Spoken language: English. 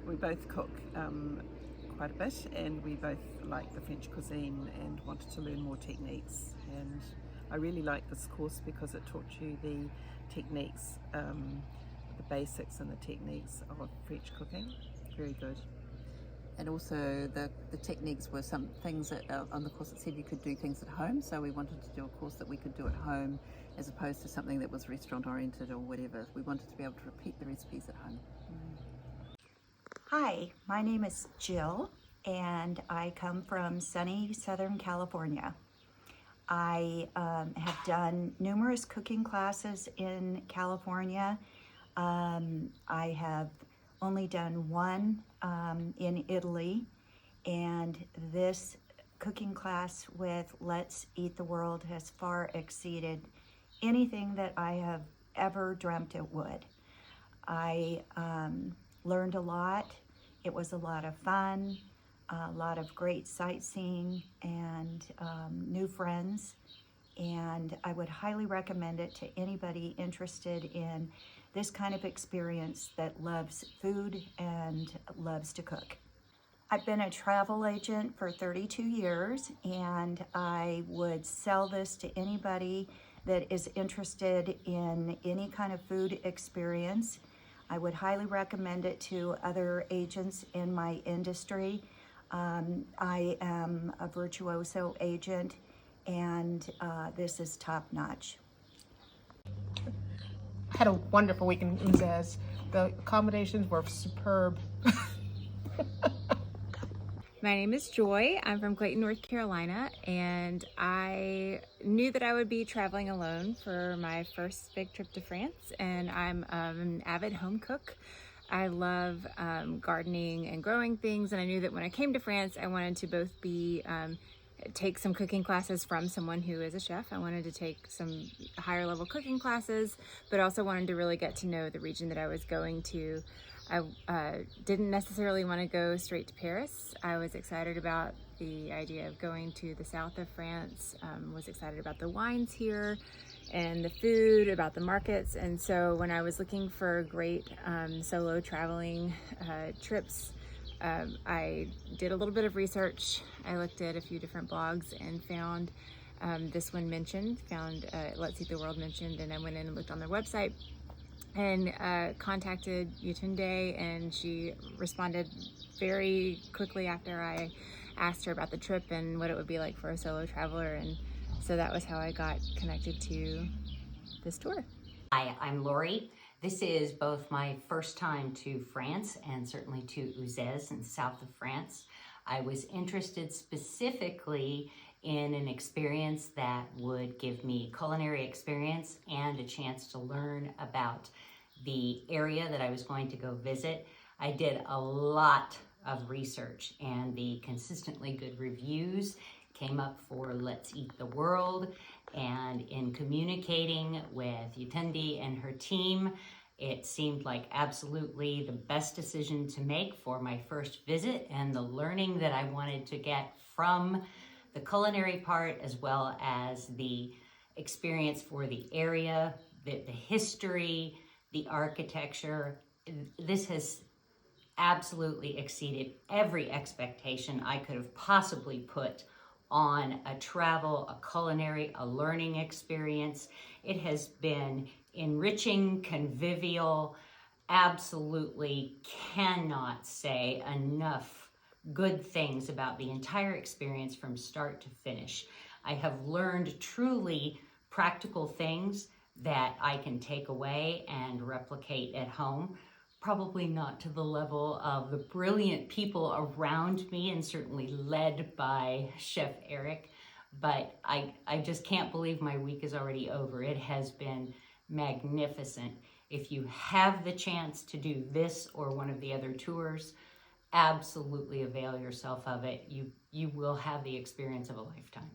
we both cook quite a bit, and we both like the French cuisine and wanted to learn more techniques. And I really like this course because it taught you the techniques, the basics and the techniques of French cooking. Very good. And also the techniques were some things that on the course it said you could do things at home, so we wanted to do a course that we could do at home as opposed to something that was restaurant oriented or whatever. We wanted to be able to repeat the recipes at home. Hi, my name is Jill and I come from sunny Southern California. I have done numerous cooking classes in California. I have only done one in Italy, and this cooking class with Let's Eat the World has far exceeded anything that I have ever dreamt it would. I learned a lot. It was a lot of fun, a lot of great sightseeing and new friends, and I would highly recommend it to anybody interested in this kind of experience that loves food and loves to cook. I've been a travel agent for 32 years, and I would sell this to anybody that is interested in any kind of food experience. I would highly recommend it to other agents in my industry. I am a virtuoso agent, and this is top notch. I had a wonderful week in Uzès. The accommodations were superb. My name is Joy. I'm from Clayton, North Carolina, and I knew that I would be traveling alone for my first big trip to France, and I'm an avid home cook. I love gardening and growing things, and I knew that when I came to France, I wanted to both be take some cooking classes from someone who is a chef. I wanted to take some higher level cooking classes, but also wanted to really get to know the region that I was going to. I didn't necessarily want to go straight to Paris. I was excited about the idea of going to the south of France, was excited about the wines here and the food, about the markets. And so when I was looking for great solo traveling trips, I did a little bit of research. I looked at a few different blogs and found this one mentioned, Let's Eat the World mentioned, and I went in and looked on their website and contacted Yetunde, and she responded very quickly after I asked her about the trip and what it would be like for a solo traveler, and so that was how I got connected to this tour. Hi, I'm Laurie. This is both my first time to France and certainly to Uzès in the south of France. I was interested specifically in an experience that would give me culinary experience and a chance to learn about the area that I was going to go visit. I did a lot of research, and the consistently good reviews came up for Let's Eat the World. And in communicating with Yetunde and her team, it seemed like absolutely the best decision to make for my first visit, and the learning that I wanted to get from the culinary part as well as the experience for the area, the history, the architecture. This has absolutely exceeded every expectation I could have possibly put on a travel, a culinary, a learning experience. It has been enriching, convivial, absolutely cannot say enough good things about the entire experience from start to finish. I have learned truly practical things that I can take away and replicate at home. Probably not to the level of the brilliant people around me, and certainly led by Chef Eric, but I just can't believe my week is already over. It has been magnificent. If you have the chance to do this or one of the other tours, absolutely avail yourself of it. You will have the experience of a lifetime.